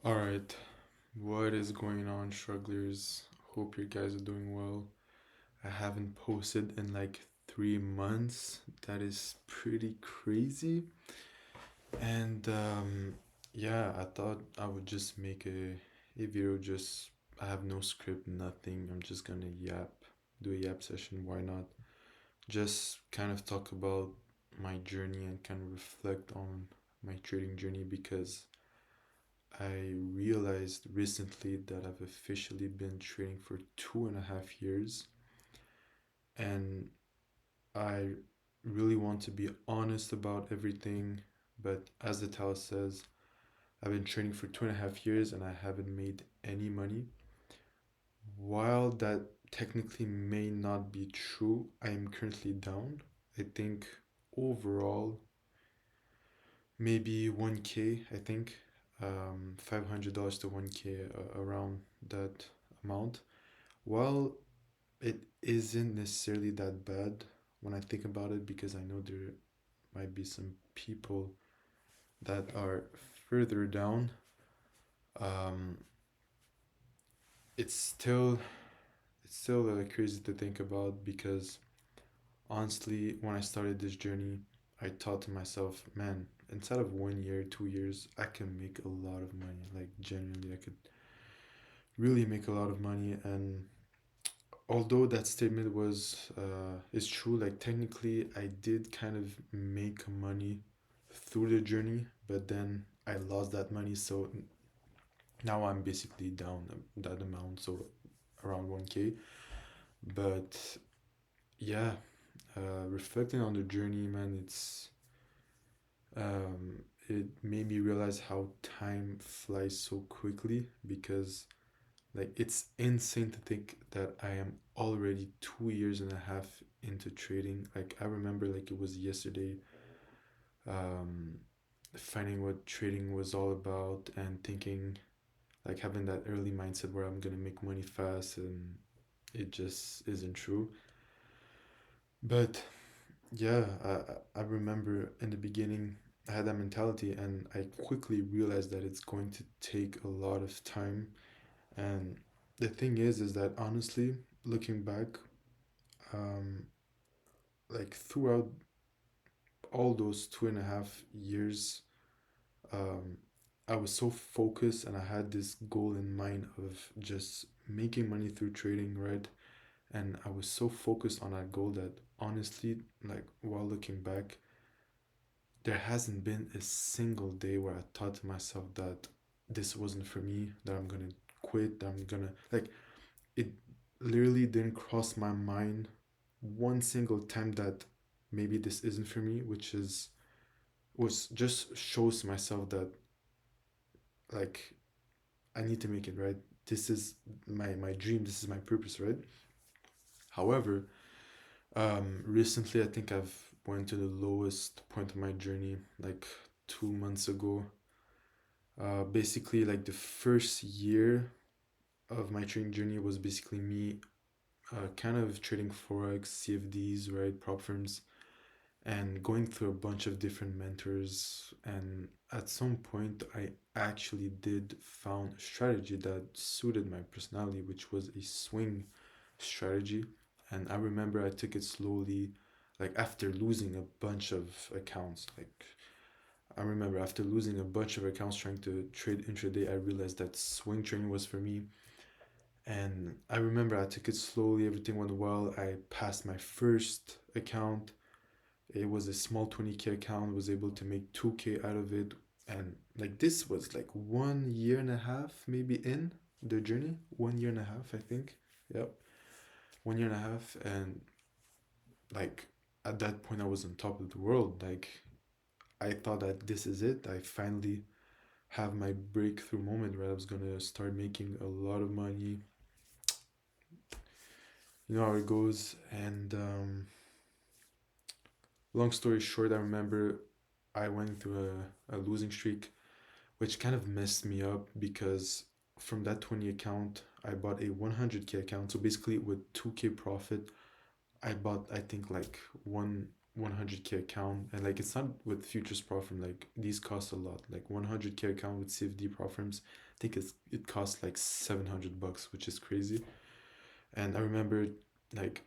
All right, what is going on, strugglers? Hope you guys are doing well. I haven't posted in like 3 months. That is pretty crazy. And yeah, I thought I would just make a video. Just I have no script, nothing. I'm just gonna do a yap session. Why not? Just kind of talk about my journey and kind of reflect on my trading journey because I realized recently that I've officially been trading for 2.5 years, and I really want to be honest about everything. But as the title says, I've been trading for 2.5 years and I haven't made any money. While that technically may not be true, I am currently down. I think overall, maybe 1K, I think. $500 to 1K, around that amount. While it isn't necessarily that bad when I think about it, because I know there might be some people that are further down, um, it's still crazy to think about because honestly, when I started this journey, I thought to myself, man, inside of 1 year, 2 years, I can make a lot of money. Like genuinely, I could really make a lot of money. And although that statement was is true, like technically I did kind of make money through the journey, but then I lost that money, so now I'm basically down that amount, so around 1K. But yeah, reflecting on the journey, man, it made me realize how time flies so quickly because like it's insane to think that I am already 2 years and a half into trading. Like I remember like it was yesterday, um, finding what trading was all about and thinking like having that early mindset where I'm gonna make money fast, and it just isn't true. But yeah, I remember in the beginning I had that mentality and I quickly realized that it's going to take a lot of time. And the thing is that honestly, looking back, um, like throughout all those 2.5 years, um, I was so focused and I had this goal in mind of just making money through trading, right? And I was so focused on that goal that honestly, like while looking back, there hasn't been a single day where I thought to myself that this wasn't for me, that I'm gonna quit, that I'm gonna like it literally didn't cross my mind one single time that maybe this isn't for me, which is was just shows myself that like I need to make it right. This is my dream. This is my purpose, right? However, recently I think I've went to the lowest point of my journey, like 2 months ago. Basically, like the first year of my trading journey was basically me, kind of trading forex, CFDs, right, prop firms, and going through a bunch of different mentors. And at some point I actually did found a strategy that suited my personality, which was a swing strategy. And I remember I took it slowly, like after losing a bunch of accounts. Like I remember after losing a bunch of accounts trying to trade intraday, I realized that swing trading was for me. And I remember I took it slowly, everything went well. I passed my first account. It was a small 20K account, was able to make 2K out of it. And like this was like 1 year and a half, maybe in the journey. 1 year and a half, I think. Yep. 1 year and a half. And like at that point, I was on top of the world. Like I thought that this is it. I finally have my breakthrough moment where I was gonna start making a lot of money. You know how it goes. And long story short, I remember I went through a losing streak, which kind of messed me up because from that 20 account, I bought a 100K account. So basically, with 2K profit, I bought, I think, like 100K account, and like it's not with futures prop firm, like these cost a lot. Like 100K account with CFD prop firms, I think it costs like $700, which is crazy. And I remember like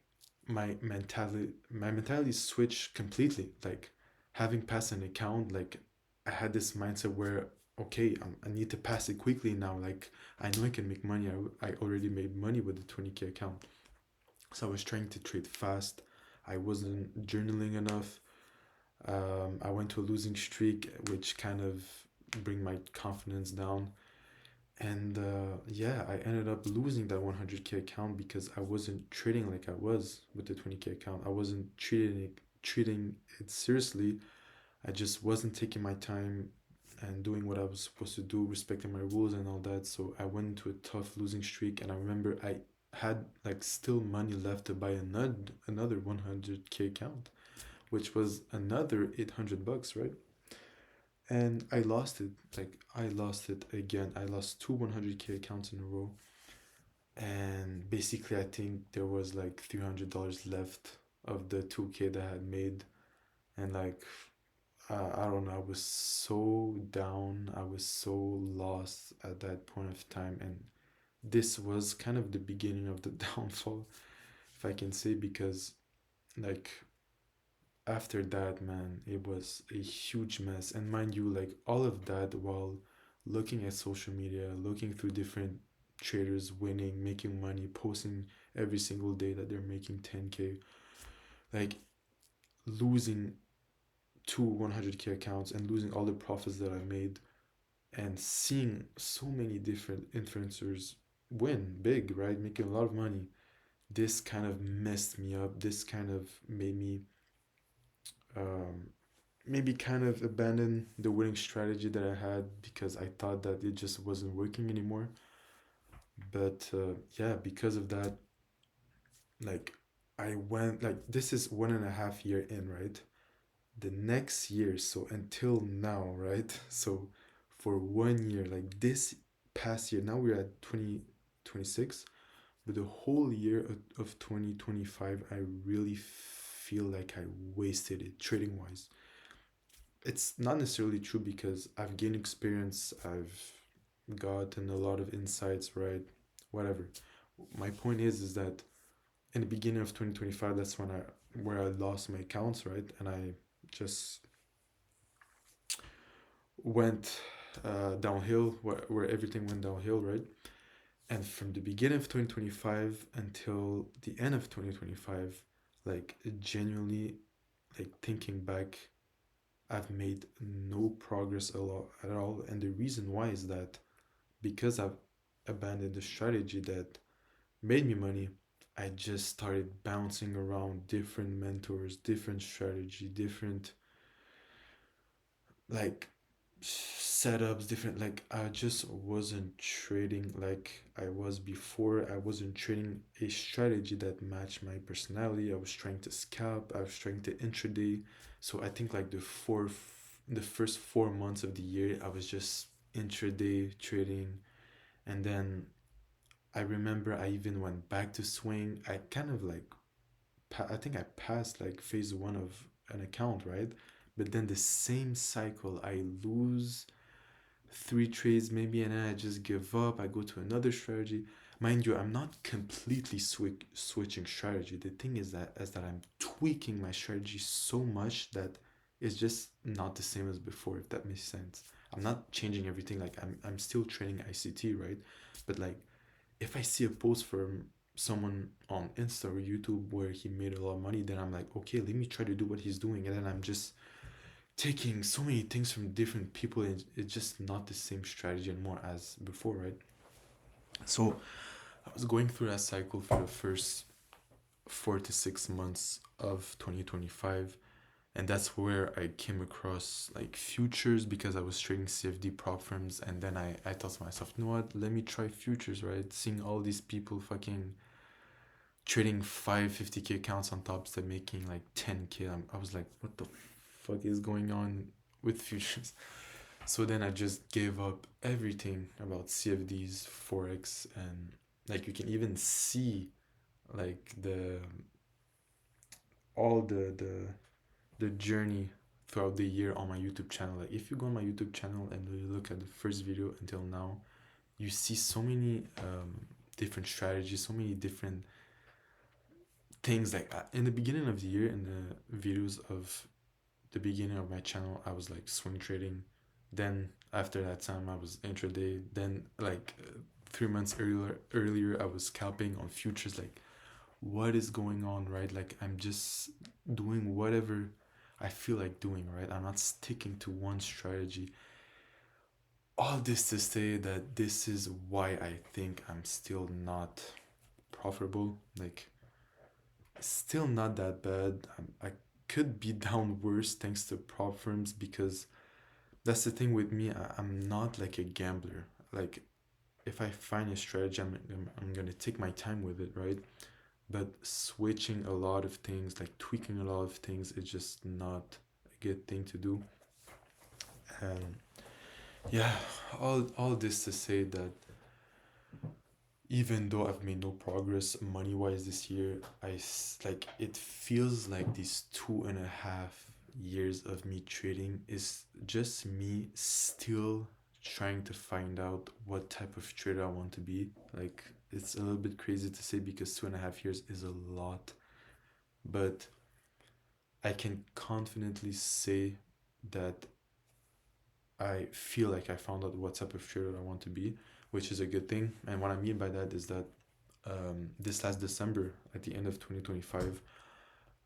my mentality switched completely. Like having passed an account, like I had this mindset where okay, I need to pass it quickly now. Like I know I can make money. I already made money with the 20K account, so I was trying to trade fast. I wasn't journaling enough. I went to a losing streak, which kind of bring my confidence down. And yeah, I ended up losing that 100K account because I wasn't trading like I was with the 20K account. I wasn't treating it seriously. I just wasn't taking my time and doing what I was supposed to do, respecting my rules and all that. So I went into a tough losing streak, and I remember I had like still money left to buy another 100K account, which was another $800, right? And I lost it. Like I lost it again. I lost two 100K accounts in a row. And basically I think there was like $300 left of the 2K that I had made. And like I don't know, I was so down. I was so lost at that point of time. And this was kind of the beginning of the downfall, if I can say, because like after that, man, it was a huge mess. And mind you, like all of that while looking at social media, looking through different traders winning, making money, posting every single day that they're making 10K, like losing two 100K accounts and losing all the profits that I made, and seeing so many different influencers win big, right? Making a lot of money. This kind of messed me up. This kind of made me um, maybe kind of abandon the winning strategy that I had because I thought that it just wasn't working anymore. But yeah, because of that, like I went like this is 1.5 year in, right? The next year, so until now, right? So for 1 year, like this past year, now we're at 2026, but the whole year of 2025, I really feel like I wasted it trading wise. It's not necessarily true because I've gained experience, I've gotten a lot of insights, right? Whatever. My point is that in the beginning of 2025, that's when I lost my accounts, right? And I just went downhill where everything went downhill, right? And from the beginning of 2025 until the end of 2025, like genuinely, like thinking back, I've made no progress a lot at all. And the reason why is that because I've abandoned the strategy that made me money, I just started bouncing around different mentors, different strategy, different like setups, different like I just wasn't trading like I was before. I wasn't trading a strategy that matched my personality. I was trying to scalp, I was trying to intraday. So I think like the first 4 months of the year I was just intraday trading. And then I remember I even went back to swing. I kind of like I think I passed like phase one of an account, right? But then the same cycle, I lose three trades maybe, and then I just give up. I go to another strategy. Mind you, I'm not completely switching strategy. The thing is that I'm tweaking my strategy so much that it's just not the same as before. If that makes sense, I'm not changing everything. Like I'm still training ICT, right? But like if I see a post from someone on Insta or YouTube where he made a lot of money, then I'm like, okay, let me try to do what he's doing, and then I'm just taking so many things from different people, and it's just not the same strategy anymore as before, right? So I was going through that cycle for the first 4 to 6 months of 2025, and that's where I came across like futures because I was trading CFD prop firms, and then I thought to myself, you know what, let me try futures, right? Seeing all these people fucking trading 550K accounts on top instead making like 10K, I was like, what the fuck is going on with futures? So then I just gave up everything about CFDs, Forex, and like you can even see like the all the the journey throughout the year on my YouTube channel. Like if you go on my YouTube channel and you look at the first video until now, you see so many different strategies, so many different things. Like in the beginning of the year, in the videos of the beginning of my channel, I was like swing trading. Then after that time, I was intraday. Then like 3 months earlier, I was scalping on futures. Like, what is going on, right? Like, I'm just doing whatever I feel like doing, right? I'm not sticking to one strategy. All this to say that this is why I think I'm still not profitable. Like, still not that bad. I could be down worse thanks to prop firms because that's the thing with me. I'm not like a gambler. Like, if I find a strategy, I'm gonna take my time with it, right? But switching a lot of things, like tweaking a lot of things, is just not a good thing to do. And yeah, all this to say that even though I've made no progress money wise this year, like it feels like these 2.5 years of me trading is just me still trying to find out what type of trader I want to be. Like it's a little bit crazy to say because 2.5 years is a lot, but I can confidently say that I feel like I found out what type of trader I want to be, which is a good thing. And what I mean by that is that this last December, at the end of 2025,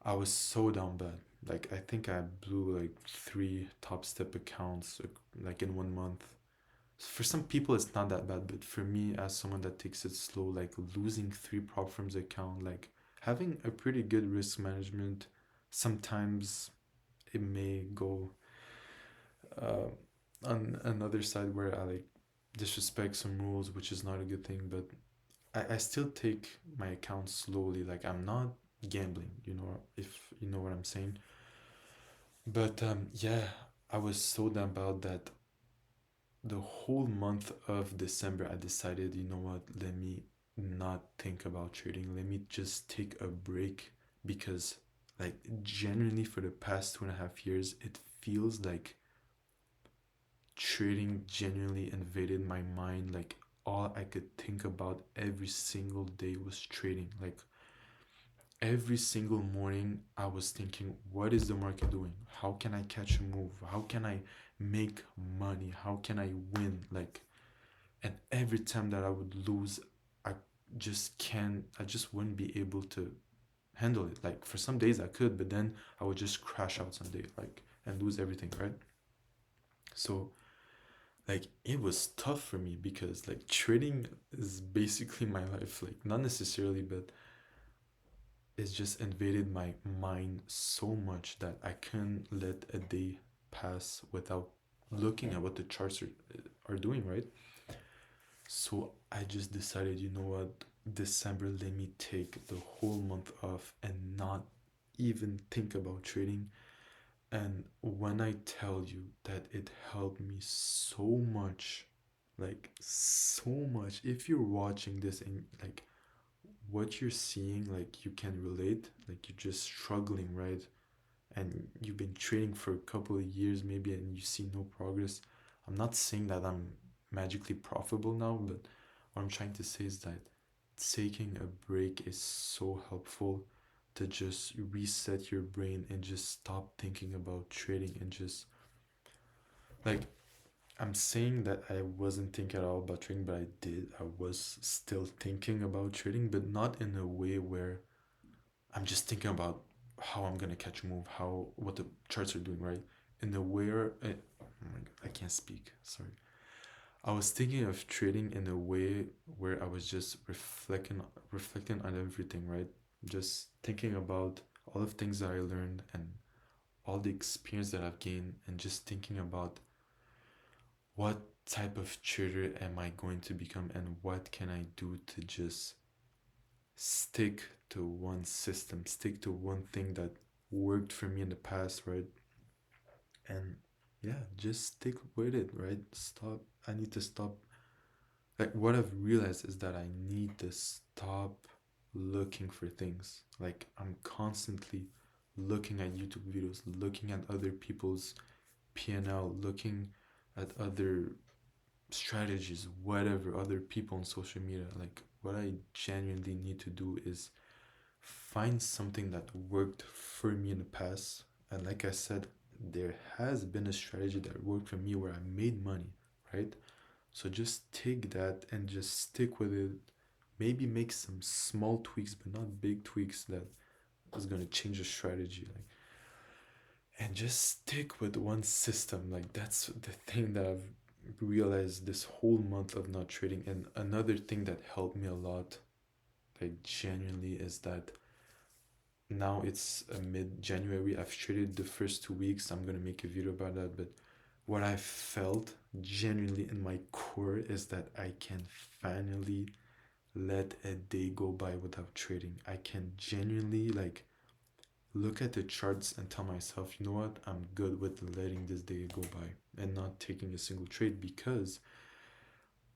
I was so down bad. Like I think I blew like three top step accounts like in 1 month. For some people it's not that bad, but for me as someone that takes it slow, like losing three prop firms account, like having a pretty good risk management, sometimes it may go uh, on another side where I like disrespect some rules, which is not a good thing, but I still take my account slowly. Like I'm not gambling, if you know what I'm saying. But yeah, I was so down about that. The whole month of December, I decided, you know what, let me not think about trading. Let me just take a break because, like, genuinely for the past 2.5 years, it feels like trading genuinely invaded my mind. Like, all I could think about every single day was trading. Like, every single morning I was thinking, what is the market doing? How can I catch a move? How can I make money? How can I win? Like, and every time that I would lose, I I just wouldn't be able to handle it. Like for some days I could, but then I would just crash out someday, like, and lose everything, right? So like it was tough for me because like trading is basically my life. Like not necessarily, but it's just invaded my mind so much that I couldn't let a day pass without looking at what the charts are doing, right? So I just decided, you know what, December, let me take the whole month off and not even think about trading. And when I tell you that it helped me so much, like so much, if you're watching this and like what you're seeing, like you can relate, like you're just struggling, right? And you've been trading for a couple of years maybe and you see no progress. I'm not saying that I'm magically profitable now, but what I'm trying to say is that taking a break is so helpful to just reset your brain and just stop thinking about trading and just like I'm saying that I wasn't thinking at all about trading, but I did. I was still thinking about trading, but not in a way where I'm just thinking about how I'm gonna catch a move, how what the charts are doing, right? In the where, oh my God, I can't speak. Sorry. I was thinking of trading in a way where I was just reflecting on everything, right? Just thinking about all the things that I learned and all the experience that I've gained, and just thinking about what type of trader am I going to become and what can I do to just stick to one system, stick to one thing that worked for me in the past, right? And yeah, just stick with it, right? Stop. I need to stop. Like, what I've realized is that I need to stop looking for things. Like, I'm constantly looking at YouTube videos, looking at other people's P&L, looking at other strategies, whatever, other people on social media. Like, what I genuinely need to do is find something that worked for me in the past. And like I said, there has been a strategy that worked for me where I made money, right? So just take that and just stick with it. Maybe make some small tweaks, but not big tweaks that is gonna change the strategy. Like, and just stick with one system. Like, that's the thing that I've realized this whole month of not trading. And another thing that helped me a lot, like genuinely, is that now it's mid-January. I've traded the first 2 weeks. I'm gonna make a video about that. But what I felt genuinely in my core is that I can finally let a day go by without trading. I can genuinely like look at the charts and tell myself, you know what, I'm good with letting this day go by and not taking a single trade, because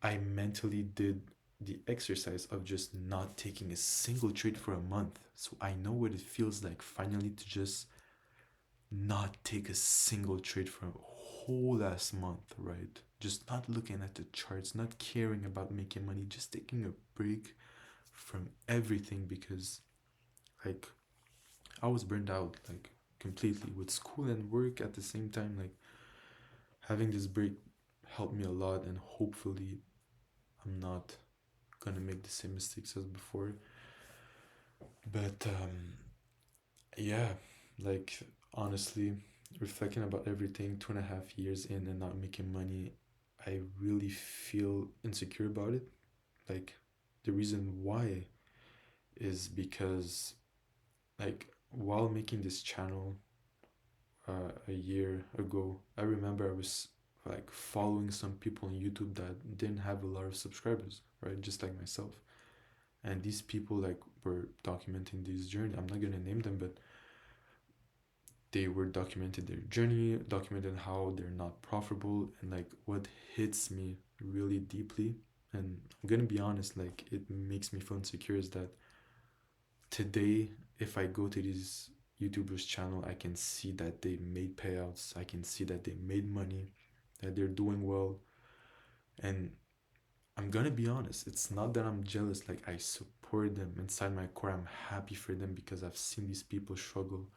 I mentally did the exercise of just not taking a single trade for a month. So I know what it feels like finally to just not take a single trade for a whole last month, right? Just not looking at the charts, not caring about making money, just taking a break from everything, because like I was burned out like completely with school and work at the same time. Like, having this break helped me a lot, and hopefully I'm not gonna make the same mistakes as before. But yeah, like honestly, reflecting about everything, 2.5 years in and not making money, I really feel insecure about it. Like, the reason why is because, like, while making this channel a year ago, I remember I was like following some people on YouTube that didn't have a lot of subscribers, right? Just like myself. And these people like were documenting this journey. I'm not gonna name them, but they were documenting their journey, documenting how they're not profitable, and like what hits me really deeply. And I'm gonna be honest, like it makes me feel insecure is that today, if I go to these YouTubers' channel, I can see that they made payouts. I can see that they made money, that they're doing well. And I'm gonna be honest, it's not that I'm jealous. Like, I support them inside my core. I'm happy for them because I've seen these people struggle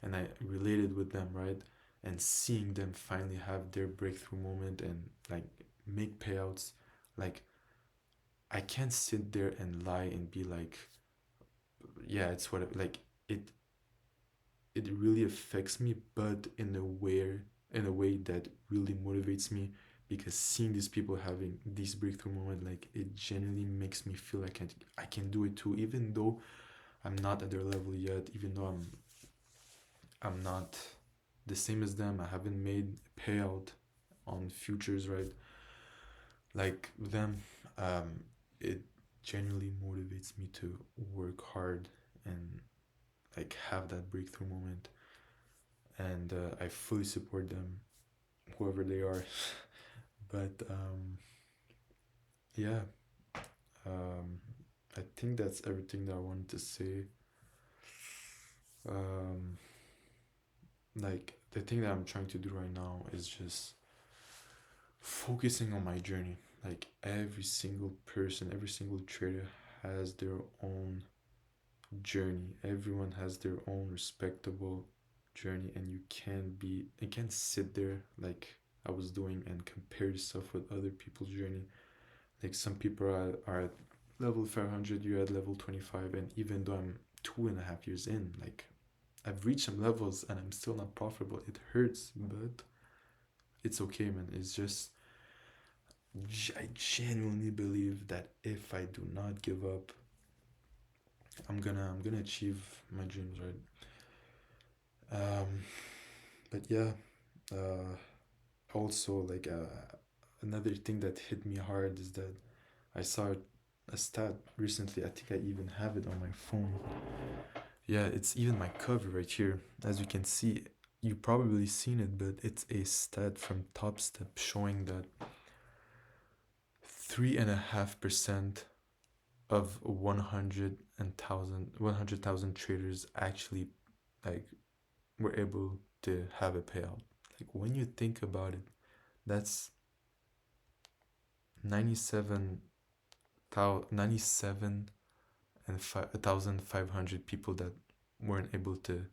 and I related with them, right? And seeing them finally have their breakthrough moment and like make payouts, like I can't sit there and lie and be like, yeah, it's what like it really affects me, but in a way that really motivates me, because seeing these people having this breakthrough moment, like it genuinely makes me feel like I can do it too, even though I'm not at their level yet, even though I'm not the same as them. I haven't made a payout on futures, right? Like them, it genuinely motivates me to work hard and like have that breakthrough moment. And I fully support them, whoever they are. But yeah, um, I think that's everything that I wanted to say. Um, like, the thing that I'm trying to do right now is just focusing on my journey. Like, every single person, every single trader has their own journey. Everyone has their own respectable journey, and you can't sit there like I was doing and compare yourself with other people's journey. Like, some people are at level 500, you're at level 25, and even though I'm 2.5 years in, like I've reached some levels and I'm still not profitable. It hurts, but it's okay, man. It's just I genuinely believe that if I do not give up, I'm gonna achieve my dreams, right? Um, but yeah, uh, also like another thing that hit me hard is that I saw a stat recently. I think I even have it on my phone. Yeah, it's even my cover right here. As you can see, you probably seen it, but it's a stat from Top Step showing that 3.5% of 100,000 traders actually like were able to have a payout. Like when you think about it, that's 97 97 and 1,500 people that weren't able to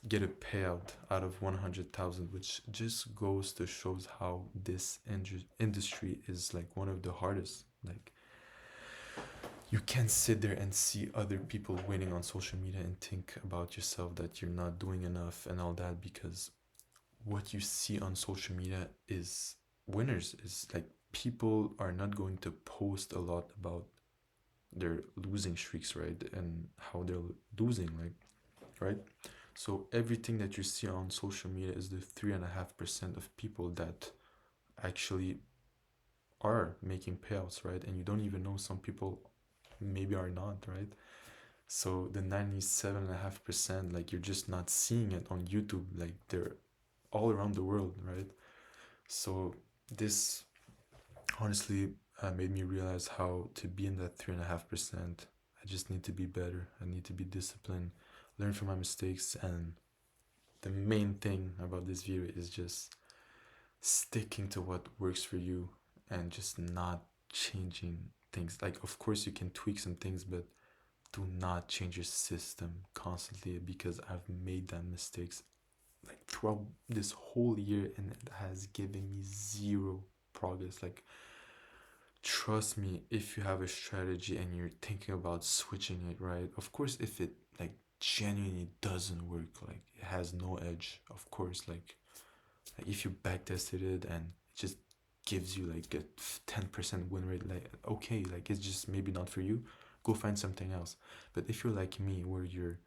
get a payout out of 100,000, which just goes to shows how this industry is like one of the hardest. Like you can't sit there and see other people winning on social media and think about yourself that you're not doing enough and all that, because what you see on social media is winners. Is like people are not going to post a lot about their losing streaks, right? And how they're losing, like, right? So everything that you see on social media is the 3.5% of people that actually are making payouts, right? And you don't even know, some people maybe are not, right? So the 97.5%, like you're just not seeing it on YouTube, like they're all around the world, right? So this honestly made me realize how to be in that 3.5%. I just need to be better. I need to be disciplined, learn from my mistakes, and the main thing about this video is just sticking to what works for you and just not changing things. Like, of course, you can tweak some things, but do not change your system constantly, because I've made that mistakes like throughout this whole year and it has given me zero progress. Like, trust me, if you have a strategy and you're thinking about switching it, right? Of course, if it like genuinely doesn't work, like it has no edge, of course, like if you back tested it and it just gives you like a 10% win rate, like okay, like it's just maybe not for you, go find something else. But if you're like me, where you're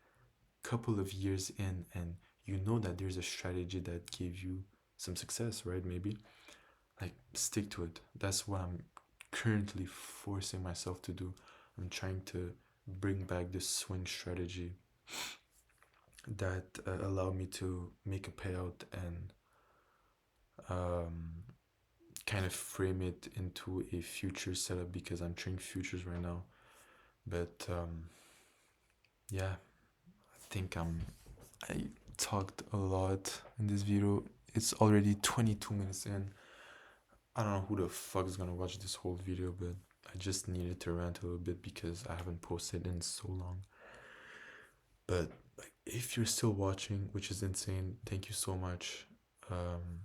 a couple of years in and you know that there's a strategy that gives you some success, right? Maybe like stick to it. That's what I'm currently forcing myself to do. I'm trying to bring back this swing strategy that allow me to make a payout and um, kind of frame it into a future setup, because I'm trading futures right now. But yeah, I think I talked a lot in this video. It's already 22 minutes in. I don't know who the fuck is gonna watch this whole video, but I just needed to rant a little bit because I haven't posted in so long. But like, if you're still watching, which is insane, thank you so much. Um,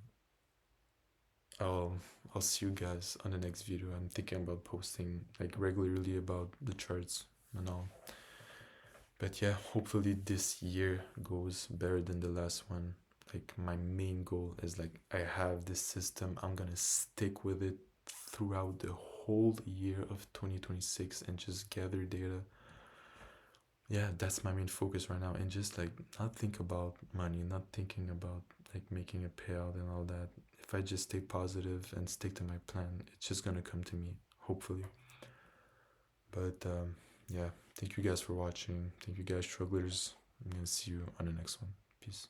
I'll I'll see you guys on the next video. I'm thinking about posting like regularly about the charts and all. But yeah, hopefully this year goes better than the last one. Like my main goal is like I have this system. I'm gonna stick with it throughout the whole year of 2026 and just gather data. Yeah, that's my main focus right now, and just like not think about money, not thinking about like making a payout and all that. If I just stay positive and stick to my plan, it's just gonna come to me, hopefully. But yeah, thank you guys for watching. Thank you guys, strugglers. I'm gonna see you on the next one. Peace.